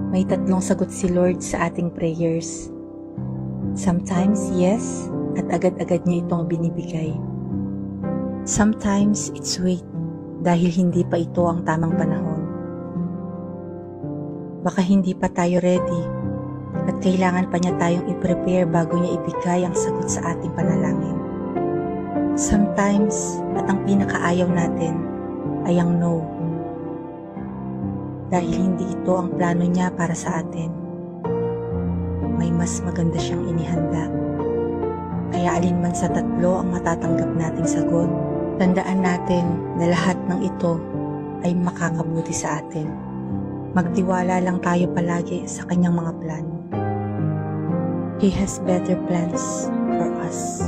May tatlong sagot si Lord sa ating prayers. Sometimes, yes, at agad-agad niya itong binibigay. Sometimes, it's wait, dahil hindi pa ito ang tamang panahon. Baka hindi pa tayo ready, at kailangan pa niya tayong i-prepare bago niya ibigay ang sagot sa ating panalangin. Sometimes, at ang pinakaayaw natin ay ang no. Dahil hindi ito ang plano niya para sa atin. May mas maganda siyang inihanda. Kaya alinman sa tatlo ang matatanggap nating sagot, tandaan natin na lahat ng ito ay makakabuti sa atin. Magtiwala lang tayo palagi sa kanyang mga plano. He has better plans for us.